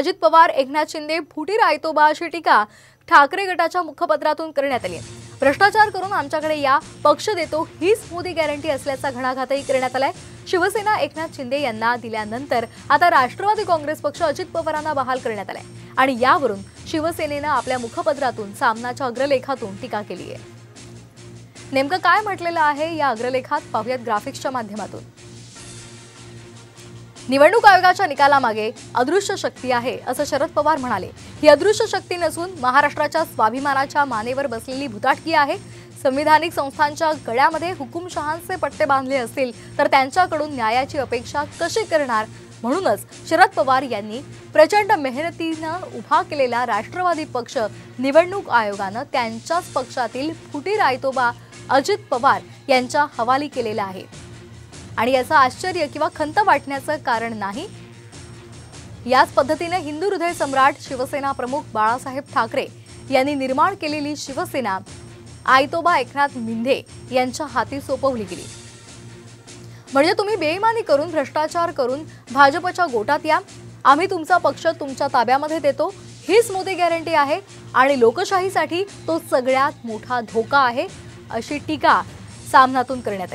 अजित पवार, एकनाथ शिंदे फुटीर आयतोबा अशी टीका ठाकरे गटाच्या मुखपत्रातून करण्यात आली आहे। भ्रष्टाचार करून आमच्याकडे या, पक्ष देतो हीच मोदी गॅरंटी असल्याचा घणाघातही करण्यात आलाय। शिवसेना एकनाथ शिंदे यांना दिल्यानंतर आता राष्ट्रवादी काँग्रेस पक्ष अजित पवारांना बहाल करण्यात आलाय आणि यावरून शिवसेनेने आपल्या मुखपत्रातून सामनाच्या अग्रलेखातून टीका केली आहे। नेमकं काय म्हटलेलं आहे या अग्रलेखात पाहूयात ग्राफिक्सच्या माध्यमातून। निवडणूक आयोगाच्या निकालामागे अदृश्य शक्ती आहे असं शरद पवार म्हणाले। ही अदृश्य शक्ती नसून महाराष्ट्राच्या स्वाभिमानाच्या मानेवर बसलेली भुताटकी आहे। संविधानिक संस्थांच्या गळ्यामध्ये हुकुमशहांचे पट्टे बांधले असतील तर त्यांच्याकडून न्यायाची अपेक्षा कशी करणार। म्हणूनच शरद पवार यांनी प्रचंड मेहनतीने उभा केलेला राष्ट्रवादी पक्ष निवडणूक आयोगाने त्यांच्याच पक्षातील फुटीर आयतोबा अजित पवार यांच्या हवाली केलेला आहे आणि याचं आश्चर्य किंवा खंत वाटण्याचं कारण नाही। याच पद्धतीने हिंदू हृदय सम्राट शिवसेना प्रमुख बाळासाहेब ठाकरे यांनी निर्माण केलेली शिवसेना आयतोबा एकनाथ शिंदे यांच्या हाती सोपवली गेली। म्हणजे तुम्ही बेईमानी करून, भ्रष्टाचार करून भाजपच्या गोटात या, आम्ही तुमचा पक्ष तुमच्या ताब्यामध्ये देतो, हीच मोदी गॅरंटी आहे आणि लोकशाहीसाठी तो सगळ्यात मोठा धोका आहे अशी टीका सामनातून करण्यात आली।